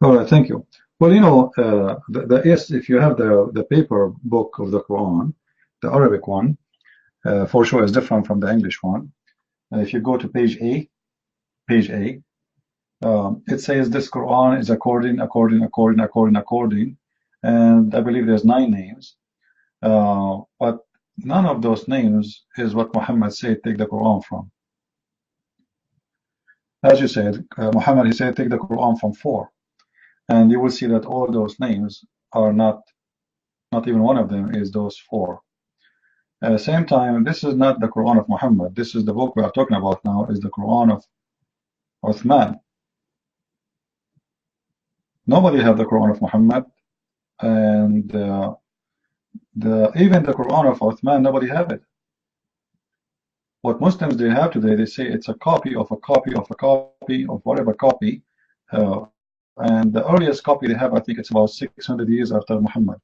All right, thank you. Well, yes, if you have the paper book of the Quran, the Arabic one, for sure is different from the English one. If you go to page A, it says this Quran is according, and I believe there's 9 names. But none of those names is what Muhammad said take the Quran from. As you said, Muhammad, he said take the Quran from 4, and you will see that all those names are not even one of them is those 4. At the same time, this is not the Quran of Muhammad. This is the book we are talking about now, is the Quran of Uthman. Nobody have the Quran of Muhammad, and even the Quran of Uthman, nobody have it. What Muslims they have today, they say it's a copy of a copy of a copy of whatever copy, and the earliest copy they have, I think it's about 600 years after Muhammad.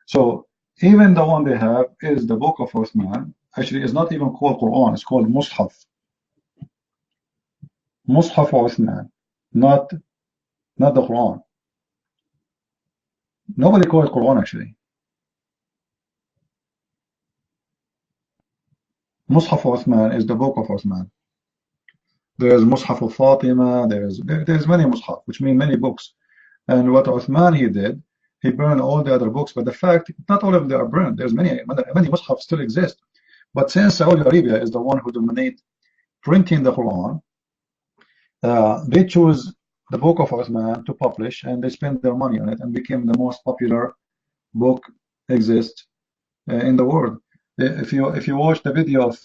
So even the one they have is the book of Uthman. Actually, it's not even called Quran, it's called Mus'haf. Mus'haf Uthman, not the Quran. Nobody calls it Quran actually. Mus'haf Uthman is the book of Uthman. There's Mus'haf of Fatima, there's many Mus'haf, which mean many books. And what Uthman he did, he burned all the other books. But the fact, not all of them are burned. There's many Mus'haf still exist. But since Saudi Arabia is the one who dominate printing the Quran, they choose the book of Uthman to publish, and they spend their money on it, and became the most popular book exist in the world. If you watch the video of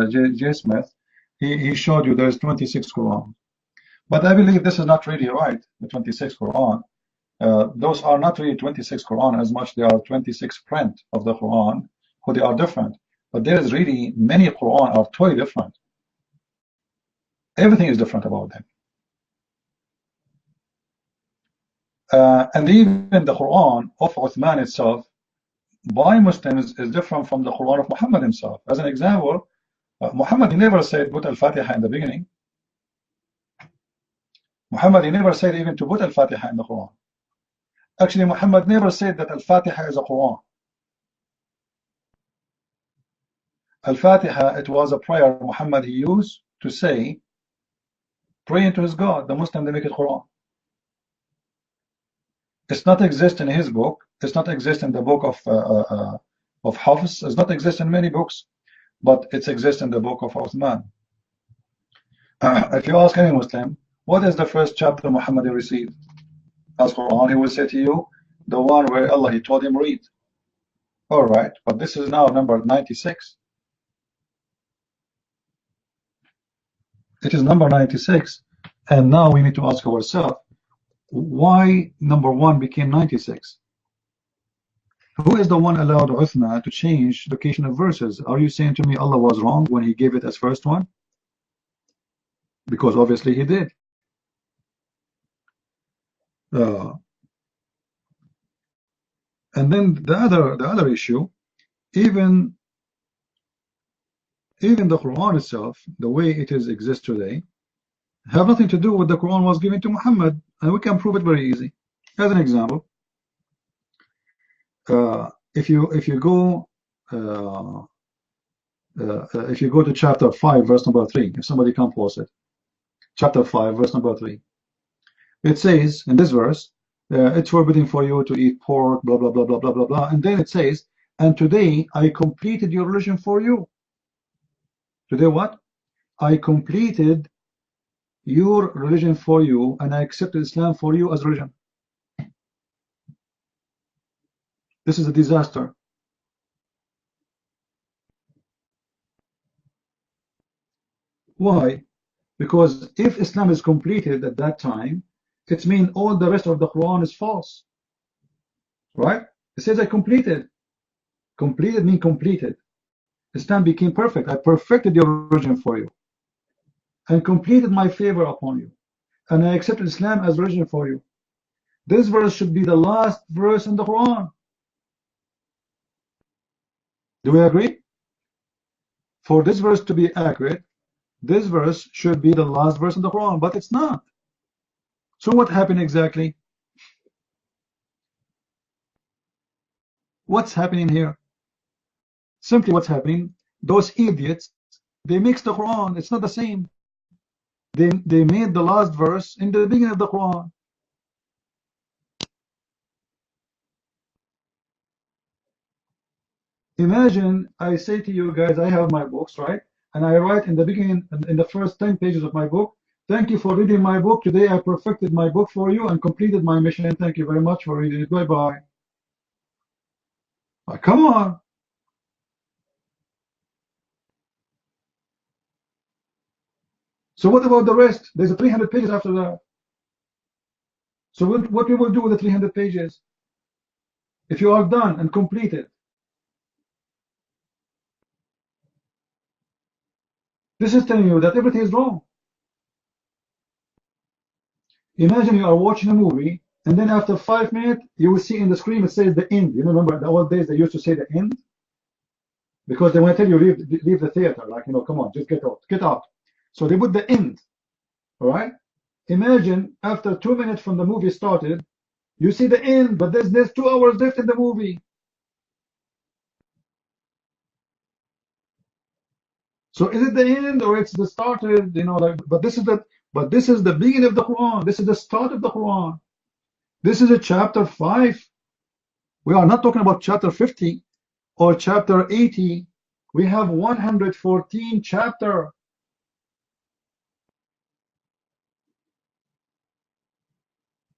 J. Smith, he showed you there's 26 Quran. But I believe this is not really right, the 26 Quran. Those are not really 26 Quran as much they are 26 print of the Quran, who they are different. But there is really many Quran are totally different. Everything is different about them. And even the Quran of Uthman itself by Muslims is different from the Quran of Muhammad himself. As an example, Muhammad he never said put al-Fatiha in the beginning. Muhammad he never said even to put al-Fatiha in the Quran. Actually, Muhammad never said that al-Fatiha is a Quran. Al-Fatiha, it was a prayer Muhammad he used to say, praying to his God. The Muslim they make it Quran. It's not exist in his book. It's not exist in the book of Hafiz. It's not exist in many books, but it exists in the book of Uthman. If you ask any Muslim, what is the first chapter Muhammad received as Quran, he will say to you, the one where Allah he told him read. All right, but this is now number 96. It is number 96, and now we need to ask ourselves, why number 1 became 96? Who is the one allowed Uthman to change location of verses? Are you saying to me Allah was wrong when he gave it as first one? Because obviously he did. And then the other issue, even the Quran itself, the way it is exists today, have nothing to do with the Quran was given to Muhammad, and we can prove it very easy. As an example, if you go to chapter 5 verse number 3, if somebody can post it, chapter 5 verse number 3, it says in this verse, it's forbidden for you to eat pork, blah blah blah blah blah blah blah, and then it says, and today I completed your religion for you. Today what? I completed your religion for you, and I accepted Islam for you as religion. This is a disaster. Why? Because if Islam is completed at that time, it means all the rest of the Quran is false. Right? It says I completed. Completed means completed. Islam became perfect. I perfected your religion for you and completed my favor upon you, and I accepted Islam as religion for you. This verse should be the last verse in the Quran. Do we agree? For this verse to be accurate, this verse should be the last verse in the Quran, but it's not. So what happened exactly? What's happening here? Simply what's happening, those idiots, they mixed the Quran. It's not the same. They made the last verse in the beginning of the Quran. Imagine I say to you guys, I have my books, right? And I write in the beginning, in the first 10 pages of my book, thank you for reading my book. Today I perfected my book for you and completed my mission. Thank you very much for reading it. Bye-bye. Come on. So what about the rest? There's 300 pages after that. So what we will do with the 300 pages? If you are done and completed, this is telling you that everything is wrong. Imagine you are watching a movie, and then after 5 minutes, you will see in the screen it says the end. You remember the old days they used to say the end? Because they want to tell you leave the theater, like, come on, just get out. So they put the end, all right? Imagine after 2 minutes from the movie started, you see the end, but there's 2 hours left in the movie. So is it the end or it's the started? But this is the beginning of the Quran. This is the start of the Quran. This is a chapter 5. We are not talking about chapter 50 or chapter 80. We have 114 chapter.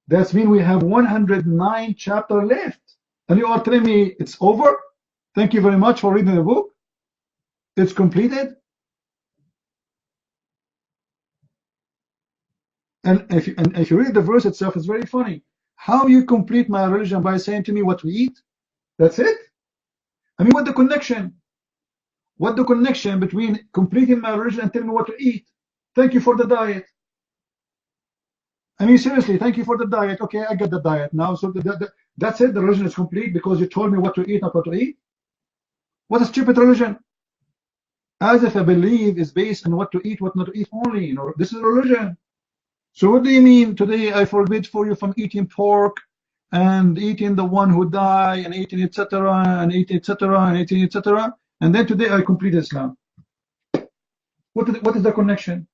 That means we have 109 chapter left. And you are telling me it's over? Thank you very much for reading the book. It's completed. And if you read the verse itself, it's very funny. How you complete my religion by saying to me what we eat? That's it? I mean, what the connection? What the connection between completing my religion and telling me what to eat? Thank you for the diet. I mean, seriously, thank you for the diet. Okay, I get the diet now. So that's it. The religion is complete because you told me what to eat, not what to eat. What a stupid religion. As if a belief is based on what to eat, what not to eat only. This is religion. So what do you mean today I forbid for you from eating pork and eating the one who died and eating etc. and eating etc. and eating etc. And then today I complete Islam. What is the connection?